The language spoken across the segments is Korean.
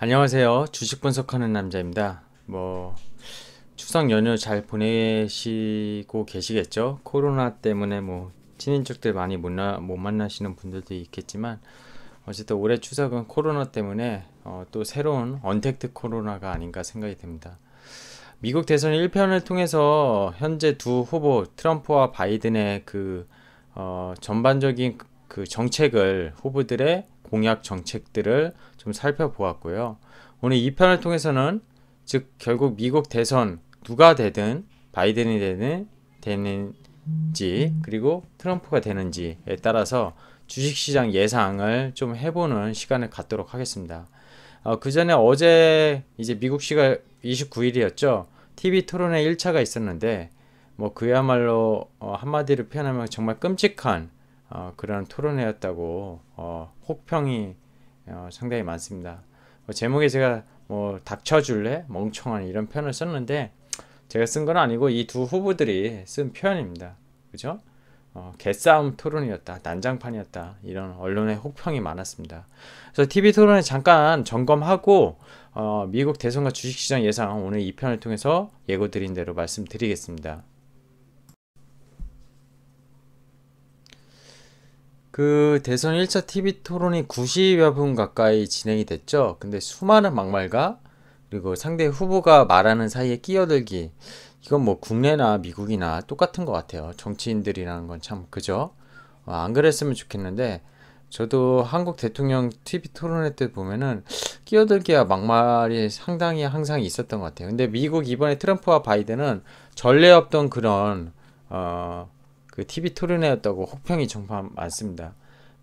안녕하세요. 주식 분석하는 남자입니다. 추석 연휴 잘 보내시고 계시겠죠? 코로나 때문에 친인척들 많이 못 만나시는 분들도 있겠지만 어쨌든 올해 추석은 코로나 때문에 또 새로운 언택트 코로나가 아닌가 생각이 듭니다. 미국 대선 1편을 통해서 현재 두 후보 트럼프와 바이든의 전반적인 그 정책을 후보들의 공약 정책들을 좀 살펴보았고요. 오늘 2편을 통해서는 즉 결국 미국 대선 누가 되든 바이든이 되는지 그리고 트럼프가 되는지에 따라서 주식시장 예상을 좀 해보는 시간을 갖도록 하겠습니다. 그 전에 어제 이제 미국 시간 29일이었죠. TV 토론회 1차가 있었는데 그야말로 한마디로 표현하면 정말 끔찍한 그런 토론회였다고 혹평이 상당히 많습니다. 제목에 제가 닥쳐줄래? 멍청한 이런 표현을 썼는데 제가 쓴 건 아니고 이 두 후보들이 쓴 표현입니다. 그죠? 개싸움 토론이었다, 난장판이었다 이런 언론의 혹평이 많았습니다. 그래서 TV 토론에 잠깐 점검하고 미국 대선과 주식시장 예상 오늘 2편을 통해서 예고드린 대로 말씀드리겠습니다. 그 대선 1차 TV 토론이 90여 분 가까이 진행이 됐죠. 근데 수많은 막말과 그리고 상대 후보가 말하는 사이에 끼어들기, 이건 국내나 미국이나 똑같은 것 같아요. 정치인들이라는 건 참 그죠? 안 그랬으면 좋겠는데 저도 한국 대통령 TV 토론회 때 보면은 끼어들기와 막말이 상당히 항상 있었던 것 같아요. 근데 미국 이번에 트럼프와 바이든은 전례 없던 그런 그 TV 토론회였다고 혹평이 정말 많습니다.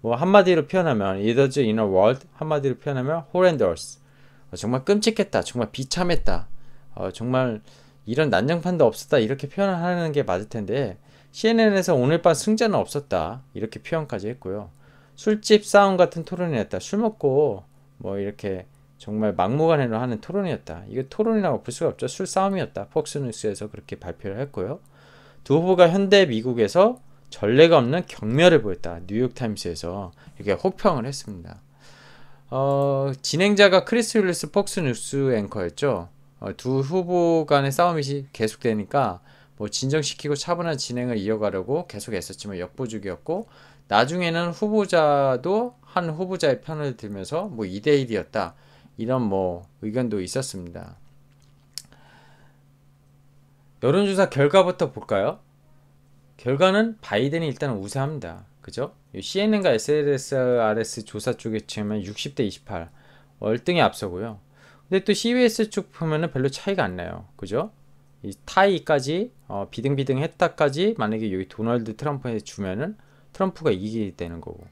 한마디로 표현하면 It was in a world, 한마디로 표현하면 horrendous. 정말 끔찍했다, 정말 비참했다, 정말 이런 난장판도 없었다 이렇게 표현하는 게 맞을 텐데 CNN에서 오늘 밤 승자는 없었다 이렇게 표현까지 했고요. 술집 싸움 같은 토론이었다. 술 먹고 이렇게 정말 막무가내로 하는 토론이었다. 이거 토론이라고 볼 수가 없죠. 술 싸움이었다. 폭스뉴스에서 그렇게 발표를 했고요. 두 후보가 현대 미국에서 전례가 없는 경멸을 보였다. 뉴욕타임스에서 이렇게 혹평을 했습니다. 진행자가 크리스 윌리스 폭스뉴스 앵커였죠. 두 후보 간의 싸움이 계속되니까 진정시키고 차분한 진행을 이어가려고 계속 했었지만 역부족이었고 나중에는 후보자도 한 후보자의 편을 들면서 2대1이었다. 이런 의견도 있었습니다. 여론조사 결과부터 볼까요? 결과는 바이든이 일단 우세합니다. 그죠? CNN과 SLSRS 조사 쪽에 치면 60대 28 월등히 앞서고요. 근데 또 CBS 쪽 보면은 별로 차이가 안 나요. 그죠? 이 타이까지 비등비등했다까지 만약에 여기 도널드 트럼프에 주면은 트럼프가 이기게 되는 거고.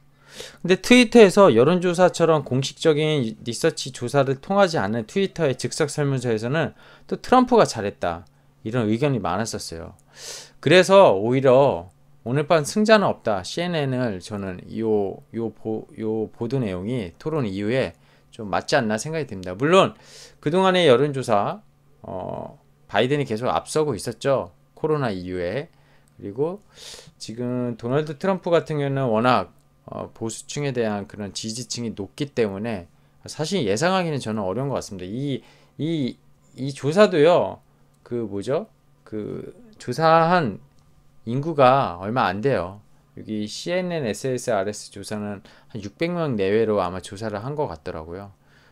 근데 트위터에서 여론조사처럼 공식적인 리서치 조사를 통하지 않은 트위터의 즉석 설문서에서는 또 트럼프가 잘했다 이런 의견이 많았었어요. 그래서 오히려 오늘 밤 승자는 없다. CNN을 저는 요 보도 내용이 토론 이후에 좀 맞지 않나 생각이 듭니다. 물론 그동안의 여론조사 바이든이 계속 앞서고 있었죠. 코로나 이후에. 그리고 지금 도널드 트럼프 같은 경우는 워낙 보수층에 대한 그런 지지층이 높기 때문에 사실 예상하기는 저는 어려운 것 같습니다. 이 조사도요. 그 조사한 인구가 얼마 안 돼요. 여기 CNN, SSRS 조사는 한 600명 내외로 아마 조사를 한 것 같더라고요.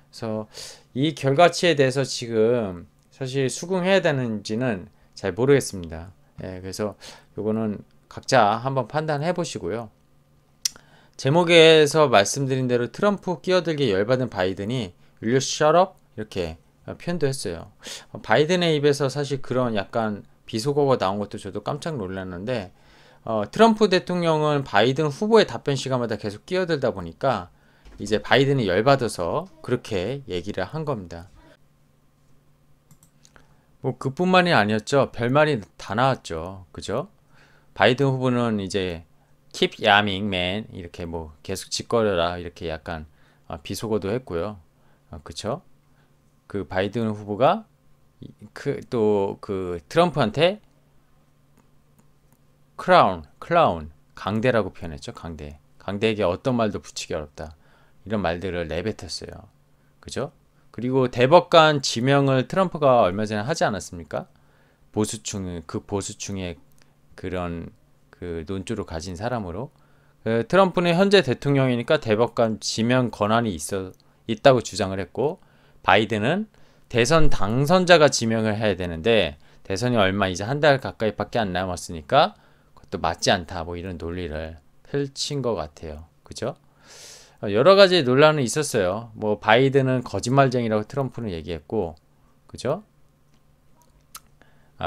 그래서 이 결과치에 대해서 지금 사실 수긍해야 되는지는 잘 모르겠습니다. 그래서 요거는 각자 한번 판단해 보시고요. 제목에서 말씀드린 대로 트럼프 끼어들기 열받은 바이든이 Will you shut up? 이렇게 표현도 했어요. 바이든의 입에서 사실 그런 약간 비속어가 나온 것도 저도 깜짝 놀랐는데 트럼프 대통령은 바이든 후보의 답변 시간마다 계속 끼어들다 보니까 이제 바이든이 열받아서 그렇게 얘기를 한 겁니다. 그뿐만이 아니었죠. 별말이 다 나왔죠. 그죠? 바이든 후보는 이제 keep yamming man 이렇게 계속 짓거려라 이렇게 약간 비속어도 했고요. 그쵸? 그 바이든 후보가 또 그 트럼프한테 클라운, 강대라고 표현했죠. 강대에게 어떤 말도 붙이기 어렵다. 이런 말들을 내뱉었어요. 그죠? 그리고 대법관 지명을 트럼프가 얼마 전에 하지 않았습니까? 보수층의 그런 그 논조를 가진 사람으로. 트럼프는 현재 대통령이니까 대법관 지명 권한이 있다고 주장을 했고, 바이든은 대선 당선자가 지명을 해야 되는데 대선이 얼마 이제 한 달 가까이밖에 안 남았으니까 그것도 맞지 않다, 뭐 이런 논리를 펼친 것 같아요. 그죠? 여러 가지 논란은 있었어요. 뭐 바이든은 거짓말쟁이라고 트럼프는 얘기했고, 그죠?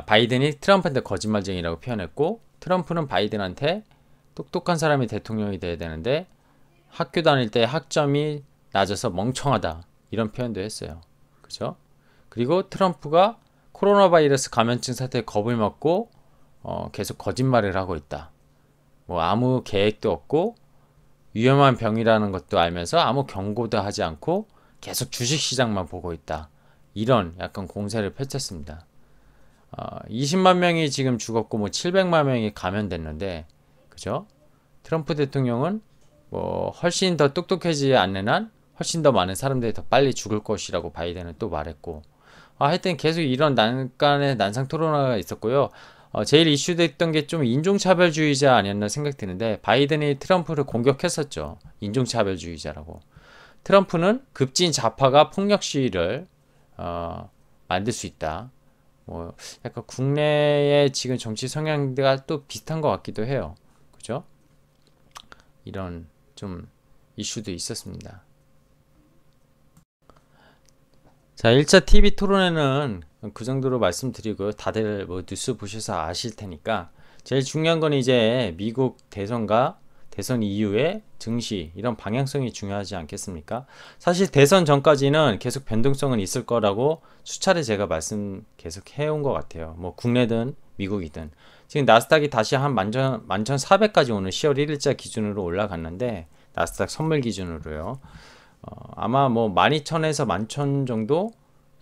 바이든이 트럼프한테 거짓말쟁이라고 표현했고, 트럼프는 바이든한테 똑똑한 사람이 대통령이 돼야 되는데 학교 다닐 때 학점이 낮아서 멍청하다, 이런 표현도 했어요. 그죠? 그리고 트럼프가 코로나 바이러스 감염증 사태에 겁을 먹고 계속 거짓말을 하고 있다. 뭐 아무 계획도 없고 위험한 병이라는 것도 알면서 아무 경고도 하지 않고 계속 주식시장만 보고 있다. 이런 약간 공세를 펼쳤습니다. 20만 명이 지금 죽었고 뭐 700만 명이 감염됐는데, 그죠? 트럼프 대통령은 뭐 훨씬 더 똑똑해지지 않는 한 훨씬 더 많은 사람들이 더 빨리 죽을 것이라고 바이든은 또 말했고, 하여튼 계속 이런 난간의 난상 토론회가 있었고요. 제일 이슈됐던 게 좀 인종차별주의자 아니었나 생각 드는데, 바이든이 트럼프를 공격했었죠. 인종차별주의자라고. 트럼프는 급진 좌파가 폭력 시위를 만들 수 있다. 뭐 약간 국내의 지금 정치 성향과 또 비슷한 것 같기도 해요. 그죠? 이런 좀 이슈도 있었습니다. 자, 1차 TV 토론회는 그 정도로 말씀드리고요. 다들 뭐 뉴스 보셔서 아실 테니까, 제일 중요한 건 이제 미국 대선과 대선 이후의 증시, 이런 방향성이 중요하지 않겠습니까? 사실 대선 전까지는 계속 변동성은 있을 거라고 수차례 제가 말씀 계속 해온 것 같아요. 뭐 국내든 미국이든. 지금 나스닥이 다시 한 11,400까지 오늘 10월 1일자 기준으로 올라갔는데, 나스닥 선물 기준으로요. 아마 뭐 12,000에서 11,000 정도,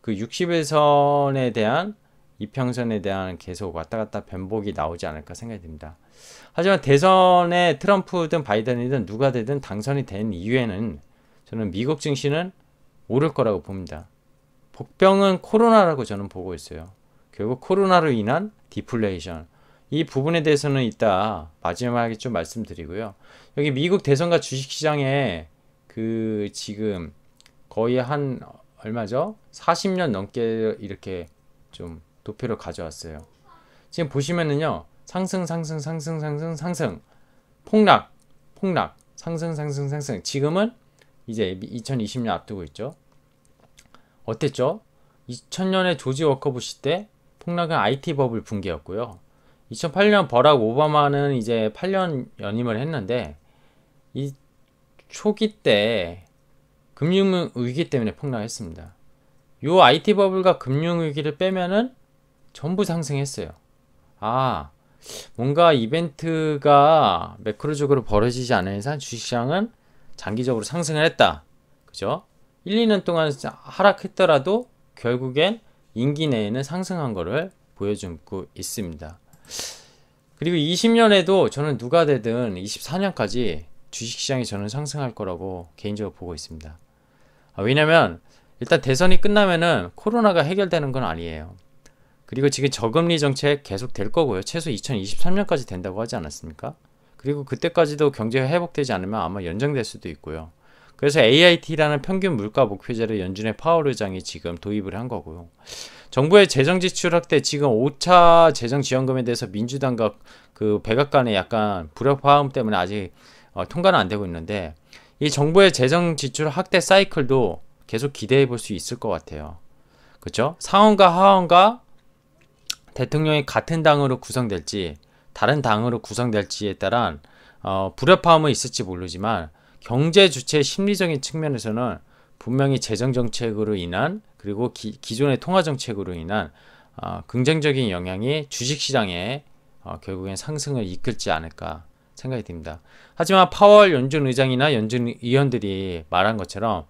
그 60일선에 대한 이평선에 대한 계속 왔다 갔다 변복이 나오지 않을까 생각이 듭니다. 하지만 대선에 트럼프든 바이든이든 누가 되든 당선이 된 이후에는 저는 미국 증시는 오를 거라고 봅니다. 복병은 코로나라고 저는 보고 있어요. 결국 코로나로 인한 디플레이션, 이 부분에 대해서는 이따 마지막에 좀 말씀드리고요. 여기 미국 대선과 주식시장에 그 지금 거의 한 얼마죠? 40년 넘게 이렇게 좀 도표를 가져왔어요. 지금 보시면은요, 상승, 폭락, 상승. 지금은 이제 2020년 앞두고 있죠. 어땠죠? 2000년에 조지 워커부시 때 폭락은 IT 버블 붕괴였고요. 2008년 버락 오바마는 이제 8년 연임을 했는데, 이 초기 때 금융위기 때문에 폭락했습니다. 요 IT 버블과 금융위기를 빼면은 전부 상승했어요. 뭔가 이벤트가 매크로적으로 벌어지지 않은 이상 주식시장은 장기적으로 상승을 했다. 그죠? 1, 2년 동안 하락했더라도 결국엔 임기 내에는 상승한 거를 보여주고 있습니다. 그리고 20년에도 저는 누가 되든 24년까지 주식시장이 저는 상승할 거라고 개인적으로 보고 있습니다. 왜냐면 일단 대선이 끝나면은 코로나가 해결되는 건 아니에요. 그리고 지금 저금리 정책 계속 될 거고요. 최소 2023년까지 된다고 하지 않았습니까? 그리고 그때까지도 경제가 회복되지 않으면 아마 연장될 수도 있고요. 그래서 AIT라는 평균 물가 목표제를 연준의 파월 의장이 지금 도입을 한 거고요. 정부의 재정 지출 확대, 지금 5차 재정 지원금에 대해서 민주당과 그 백악관의 약간 불협화음 때문에 아직 통과는 안 되고 있는데, 이 정부의 재정 지출 확대 사이클도 계속 기대해 볼 수 있을 것 같아요. 그렇죠? 상원과 하원과 대통령이 같은 당으로 구성될지 다른 당으로 구성될지에 따른 불협화음은 있을지 모르지만, 경제 주체의 심리적인 측면에서는 분명히 재정 정책으로 인한, 그리고 기존의 통화 정책으로 인한 긍정적인 영향이 주식시장에 결국엔 상승을 이끌지 않을까 생각이 듭니다. 하지만 파월 연준 의장이나 연준 의원들이 말한 것처럼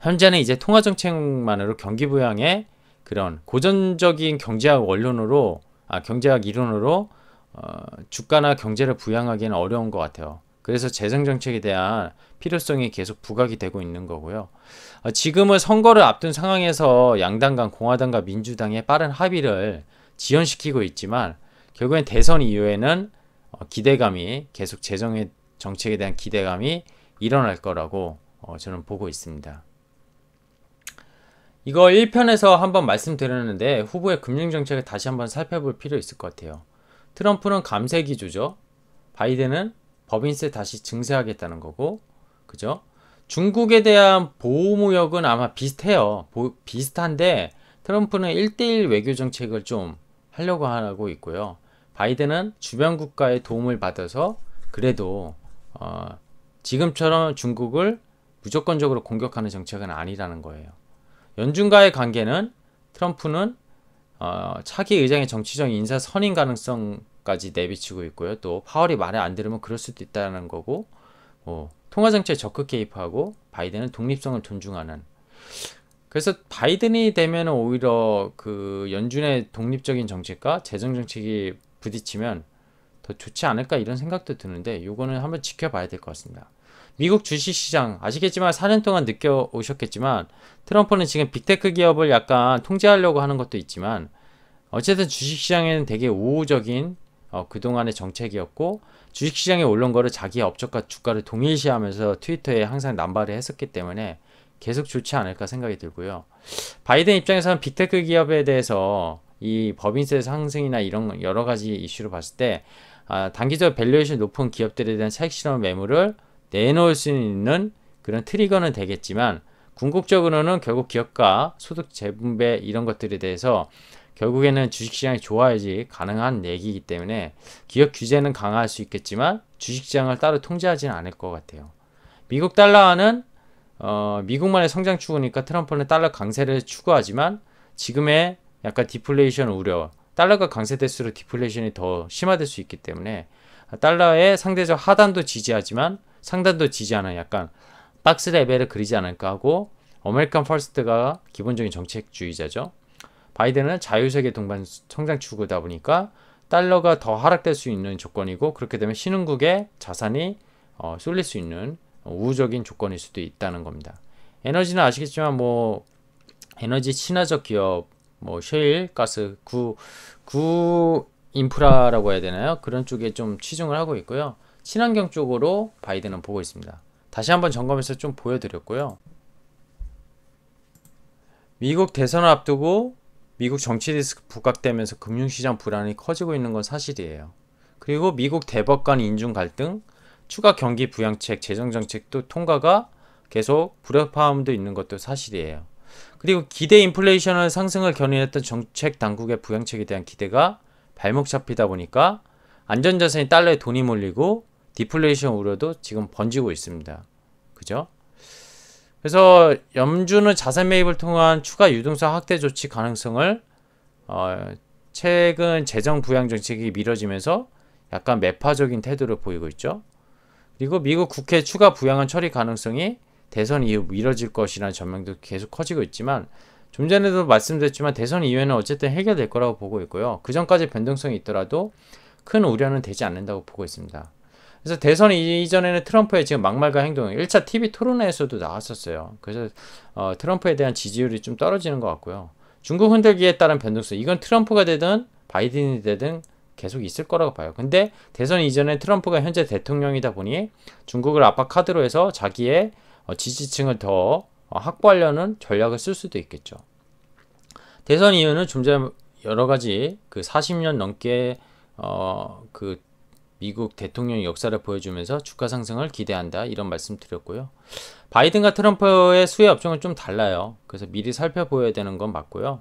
현재는 이제 통화 정책만으로 경기 부양의 그런 고전적인 경제학 원론으로, 경제학 이론으로 주가나 경제를 부양하기는 어려운 것 같아요. 그래서 재정 정책에 대한 필요성이 계속 부각이 되고 있는 거고요. 지금은 선거를 앞둔 상황에서 양당 간 공화당과 민주당의 빠른 합의를 지연시키고 있지만 결국엔 대선 이후에는 기대감이 계속 재정 정책에 대한 기대감이 일어날 거라고 저는 보고 있습니다. 이거 1편에서 한번 말씀드렸는데 후보의 금융정책을 다시 한번 살펴볼 필요 있을 것 같아요. 트럼프는 감세 기조죠. 바이든은 법인세 다시 증세하겠다는 거고, 그죠? 중국에 대한 보호무역은 아마 비슷해요. 비슷한데 트럼프는 1대1 외교 정책을 좀 하려고 하고 있고요. 바이든은 주변 국가의 도움을 받아서 그래도 지금처럼 중국을 무조건적으로 공격하는 정책은 아니라는 거예요. 연준과의 관계는 트럼프는 차기 의장의 정치적 인사 선임 가능성까지 내비치고 있고요. 또 파월이 말을 안 들으면 그럴 수도 있다는 거고, 통화정책에 적극 개입하고 바이든은 독립성을 존중하는. 그래서 바이든이 되면 오히려 그 연준의 독립적인 정책과 재정 정책이 부딪히면 더 좋지 않을까 이런 생각도 드는데 이거는 한번 지켜봐야 될 것 같습니다. 미국 주식시장 아시겠지만 4년 동안 느껴오셨겠지만 트럼프는 지금 빅테크 기업을 약간 통제하려고 하는 것도 있지만 어쨌든 주식시장에는 되게 우호적인 그동안의 정책이었고 주식시장에 올른 거를 자기의 업적과 주가를 동일시하면서 트위터에 항상 남발을 했었기 때문에 계속 좋지 않을까 생각이 들고요. 바이든 입장에서는 빅테크 기업에 대해서 이 법인세 상승이나 이런 여러 가지 이슈로 봤을 때 단기적 밸류에이션 높은 기업들에 대한 차익 실현 매물을 내놓을 수 있는 그런 트리거는 되겠지만 궁극적으로는 결국 기업가 소득 재분배 이런 것들에 대해서 결국에는 주식시장이 좋아야지 가능한 얘기이기 때문에 기업 규제는 강화할 수 있겠지만 주식시장을 따로 통제하지는 않을 것 같아요. 미국 달러화는 미국만의 성장 추구니까 트럼프는 달러 강세를 추구하지만 지금의 약간 디플레이션 우려, 달러가 강세될수록 디플레이션이 더 심화될 수 있기 때문에 달러의 상대적 하단도 지지하지만 상단도 지지하는 약간 박스 레벨을 그리지 않을까 하고 아메리칸 퍼스트가 기본적인 정책주의자죠. 바이든은 자유세계 동반 성장 추구다 보니까 달러가 더 하락될 수 있는 조건이고 그렇게 되면 신흥국의 자산이 쏠릴 수 있는 우호적인 조건일 수도 있다는 겁니다. 에너지는 아시겠지만 에너지 친화적 기업 셰일, 가스, 구 인프라라고 해야 되나요? 그런 쪽에 좀 치중을 하고 있고요. 친환경 쪽으로 바이든은 보고 있습니다. 다시 한번 점검해서 좀 보여드렸고요. 미국 대선을 앞두고 미국 정치 리스크 부각되면서 금융시장 불안이 커지고 있는 건 사실이에요. 그리고 미국 대법관 인준 갈등, 추가 경기 부양책, 재정정책도 통과가 계속 불협화음도 있는 것도 사실이에요. 그리고 기대 인플레이션을 상승을 견인했던 정책 당국의 부양책에 대한 기대가 발목 잡히다 보니까 안전자산이 달러에 돈이 몰리고 디플레이션 우려도 지금 번지고 있습니다. 그죠? 그래서 연준은 자산 매입을 통한 추가 유동성 확대 조치 가능성을 최근 재정 부양 정책이 미뤄지면서 약간 매파적인 태도를 보이고 있죠. 그리고 미국 국회 추가 부양안 처리 가능성이 대선 이후 미뤄질 것이라는 전망도 계속 커지고 있지만 좀 전에도 말씀드렸지만 대선 이후에는 어쨌든 해결될 거라고 보고 있고요. 그 전까지 변동성이 있더라도 큰 우려는 되지 않는다고 보고 있습니다. 그래서 대선 이전에는 트럼프의 지금 막말과 행동 1차 TV 토론회에서도 나왔었어요. 그래서 트럼프에 대한 지지율이 좀 떨어지는 것 같고요. 중국 흔들기에 따른 변동성 이건 트럼프가 되든 바이든이 되든 계속 있을 거라고 봐요. 근데 대선 이전에 트럼프가 현재 대통령이다 보니 중국을 압박 카드로 해서 자기의 지지층을 더 확보하려는 전략을 쓸 수도 있겠죠. 대선 이후는 좀 전에 여러 가지 그 40년 넘게 그 미국 대통령 역사를 보여주면서 주가 상승을 기대한다 이런 말씀 드렸고요. 바이든과 트럼프의 수혜 업종은 좀 달라요. 그래서 미리 살펴보아야 되는 건 맞고요.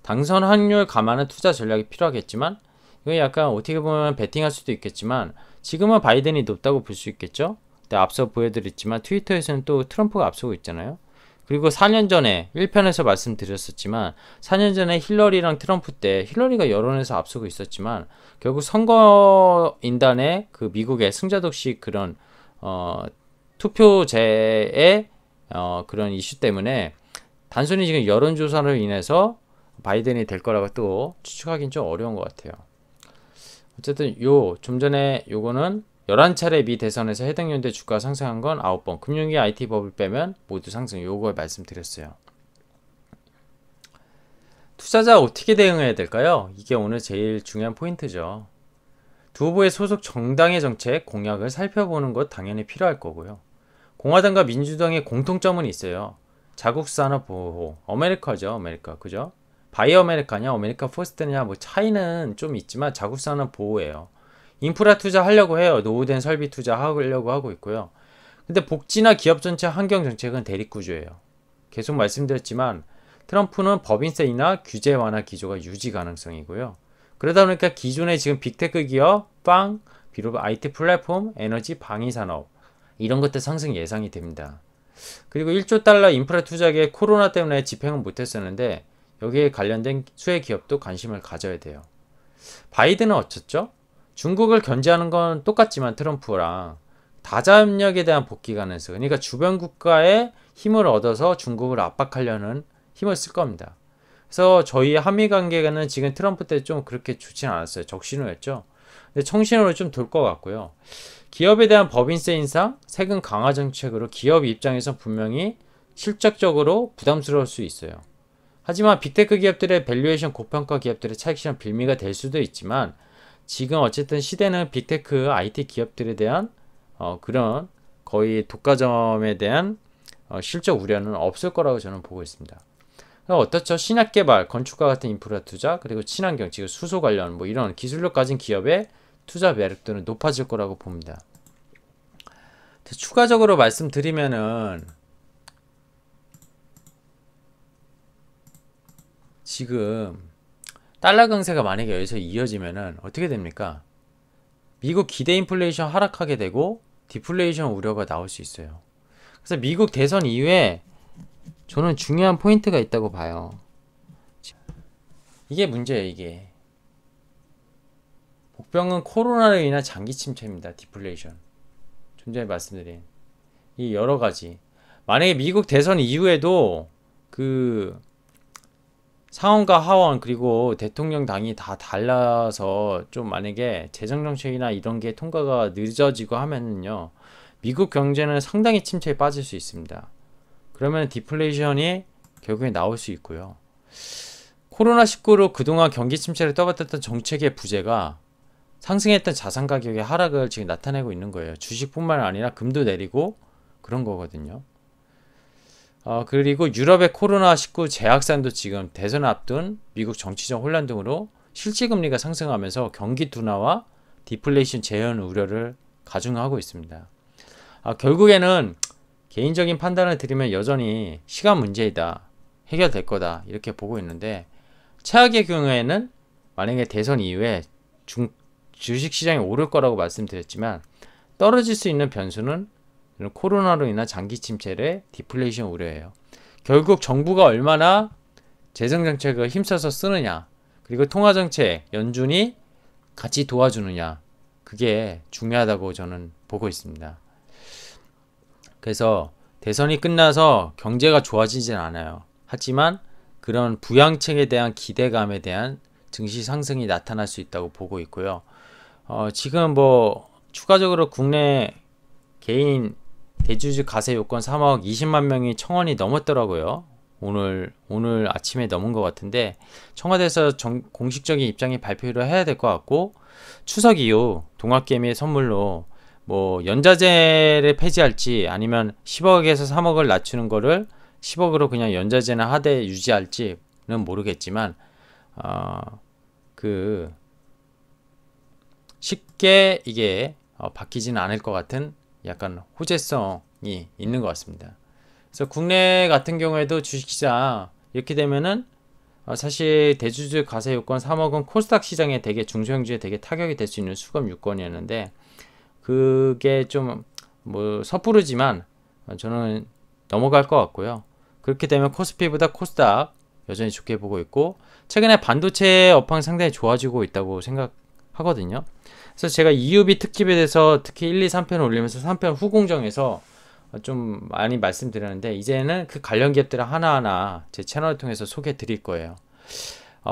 당선 확률 감안은 투자 전략이 필요하겠지만 이거 약간 어떻게 보면 베팅할 수도 있겠지만 지금은 바이든이 높다고 볼 수 있겠죠. 근데 앞서 보여드렸지만 트위터에서는 또 트럼프가 앞서고 있잖아요. 그리고 4년 전에 1편에서 말씀드렸었지만 4년 전에 힐러리랑 트럼프 때 힐러리가 여론에서 앞서고 있었지만 결국 선거인단의 그 미국의 승자독식 그런 투표제의 그런 이슈 때문에 단순히 지금 여론조사로 인해서 바이든이 될 거라고 또 추측하기는 좀 어려운 것 같아요. 어쨌든 좀 전에 요거는 11차례 미 대선에서 해당 연대 주가가 상승한 건 9번. 금융위 IT 버블 빼면 모두 상승. 요걸 말씀드렸어요. 투자자 어떻게 대응해야 될까요? 이게 오늘 제일 중요한 포인트죠. 두 후보의 소속 정당의 정책, 공약을 살펴보는 것 당연히 필요할 거고요. 공화당과 민주당의 공통점은 있어요. 자국 산업 보호, 아메리카죠, 아메리카, 그죠? 바이 아메리카냐, 아메리카 퍼스트냐, 뭐 차이는 좀 있지만 자국 산업 보호예요. 인프라 투자 하려고 해요. 노후된 설비 투자 하려고 하고 있고요. 근데 복지나 기업 전체 환경 정책은 대립구조예요. 계속 말씀드렸지만 트럼프는 법인세이나 규제 완화 기조가 유지 가능성이고요. 그러다 보니까 기존의 지금 빅테크 기업, 비록 IT 플랫폼, 에너지, 방위 산업 이런 것들 상승 예상이 됩니다. 그리고 1조 달러 인프라 투자에 코로나 때문에 집행은 못했었는데 여기에 관련된 수혜 기업도 관심을 가져야 돼요. 바이든은 어쩌죠? 중국을 견제하는 건 똑같지만 트럼프랑 다자협력에 대한 복귀 가능성, 그러니까 주변 국가의 힘을 얻어서 중국을 압박하려는 힘을 쓸 겁니다. 그래서 저희 한미 관계는 지금 트럼프 때 좀 그렇게 좋지는 않았어요. 적신호였죠. 근데 청신호로 좀 돌 것 같고요. 기업에 대한 법인세 인상, 세금 강화 정책으로 기업 입장에서 분명히 실적적으로 부담스러울 수 있어요. 하지만 빅테크 기업들의 밸류에이션 고평가 기업들의 차익 실현 빌미가 될 수도 있지만 지금 어쨌든 시대는 빅테크 IT 기업들에 대한 그런 거의 독과점에 대한 실적 우려는 없을 거라고 저는 보고 있습니다. 어떻죠? 신약 개발, 건축과 같은 인프라 투자, 그리고 친환경, 지금 수소 관련 뭐 이런 기술력 가진 기업의 투자 매력도는 높아질 거라고 봅니다. 추가적으로 말씀드리면은 지금 달러 강세가 만약에 여기서 이어지면은 어떻게 됩니까? 미국 기대 인플레이션 하락하게 되고 디플레이션 우려가 나올 수 있어요. 그래서 미국 대선 이후에 저는 중요한 포인트가 있다고 봐요. 이게 문제예요, 이게. 복병은 코로나로 인한 장기 침체입니다. 디플레이션. 좀 전에 말씀드린 이 여러 가지. 만약에 미국 대선 이후에도 그 상원과 하원 그리고 대통령 당이 다 달라서 좀 만약에 재정정책이나 이런 게 통과가 늦어지고 하면은요, 미국 경제는 상당히 침체에 빠질 수 있습니다. 그러면 디플레이션이 결국에 나올 수 있고요. 코로나19로 그동안 경기 침체를 떠받쳤던 정책의 부재가 상승했던 자산 가격의 하락을 지금 나타내고 있는 거예요. 주식뿐만 아니라 금도 내리고 그런 거거든요. 그리고 유럽의 코로나19 재확산도 지금 대선 앞둔 미국 정치적 혼란 등으로 실질금리가 상승하면서 경기 둔화와 디플레이션 재현 우려를 가중하고 있습니다. 결국에는 개인적인 판단을 드리면 여전히 시간 문제이다. 해결될 거다. 이렇게 보고 있는데 최악의 경우에는 만약에 대선 이후에 주식시장이 오를 거라고 말씀드렸지만 떨어질 수 있는 변수는 코로나로 인한 장기 침체의 디플레이션 우려예요. 결국 정부가 얼마나 재정정책을 힘써서 쓰느냐, 그리고 통화정책, 연준이 같이 도와주느냐, 그게 중요하다고 저는 보고 있습니다. 그래서 대선이 끝나서 경제가 좋아지진 않아요. 하지만 그런 부양책에 대한 기대감에 대한 증시 상승이 나타날 수 있다고 보고 있고요. 지금 뭐 추가적으로 국내 개인 대주주 가세 요건 3억 20만 명이 청원이 넘었더라고요. 오늘 아침에 넘은 것 같은데 청와대에서 공식적인 입장이 발표를 해야 될 것 같고, 추석 이후 동학개미의 선물로 뭐 연자제를 폐지할지 아니면 10억에서 3억을 낮추는 거를 10억으로 그냥 연자제나 하되 유지할지는 모르겠지만 쉽게 이게 바뀌지는 않을 것 같은 약간 호재성이 있는 것 같습니다. 그래서 국내 같은 경우에도 주식시장 이렇게 되면은 사실 대주주 가세 요건 3억은 코스닥 시장에 되게 중소형주에 되게 타격이 될 수 있는 수급 요건이었는데 그게 좀 뭐 섣부르지만 저는 넘어갈 것 같고요. 그렇게 되면 코스피보다 코스닥 여전히 좋게 보고 있고, 최근에 반도체 업황 상당히 좋아지고 있다고 생각하거든요. 그래서 제가 EUV 특집에 대해서 특히 1, 2, 3편 올리면서 3편 후공정에서 좀 많이 말씀드렸는데 이제는 그 관련 기업들을 하나하나 제 채널을 통해서 소개해 드릴 거예요.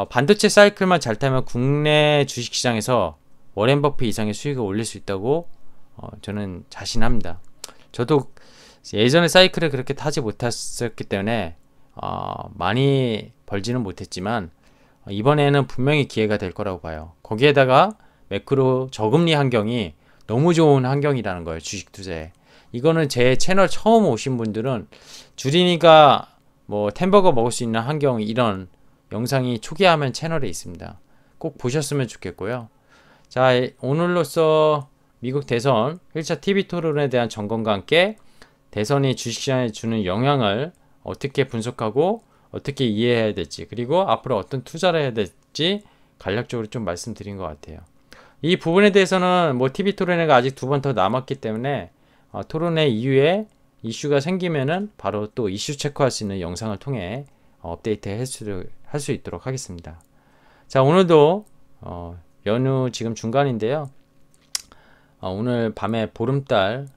반도체 사이클만 잘 타면 국내 주식시장에서 워렌 버핏 이상의 수익을 올릴 수 있다고 저는 자신합니다. 저도 예전에 사이클을 그렇게 타지 못했었기 때문에 많이 벌지는 못했지만 이번에는 분명히 기회가 될 거라고 봐요. 거기에다가 매크로 저금리 환경이 너무 좋은 환경이라는 거예요. 주식 투자에. 이거는 제 채널 처음 오신 분들은 주린이가 뭐 햄버거 먹을 수 있는 환경, 이런 영상이 초기화면 채널에 있습니다. 꼭 보셨으면 좋겠고요. 자, 오늘로써 미국 대선 1차 TV 토론에 대한 점검과 함께 대선이 주식시장에 주는 영향을 어떻게 분석하고 어떻게 이해해야 될지, 그리고 앞으로 어떤 투자를 해야 될지 간략적으로 좀 말씀드린 것 같아요. 이 부분에 대해서는 뭐 TV 토론회가 아직 2번 더 남았기 때문에 토론회 이후에 이슈가 생기면은 바로 또 이슈 체크할 수 있는 영상을 통해 업데이트 할 수 있도록 하겠습니다. 자, 오늘도 연휴 지금 중간인데요. 오늘 밤에 보름달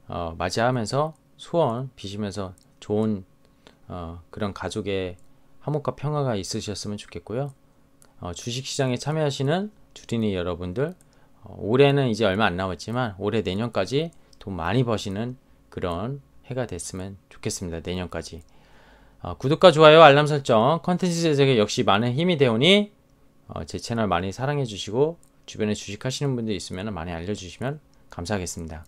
맞이하면서 소원 비시면서 좋은 그런 가족의 화목과 평화가 있으셨으면 좋겠고요. 주식시장에 참여하시는 주린이 여러분들, 올해는 이제 얼마 안 남았지만 올해 내년까지 돈 많이 버시는 그런 해가 됐으면 좋겠습니다. 내년까지. 구독과 좋아요, 알람 설정, 컨텐츠 제작에 역시 많은 힘이 되오니 제 채널 많이 사랑해 주시고 주변에 주식하시는 분들 있으면 많이 알려주시면 감사하겠습니다.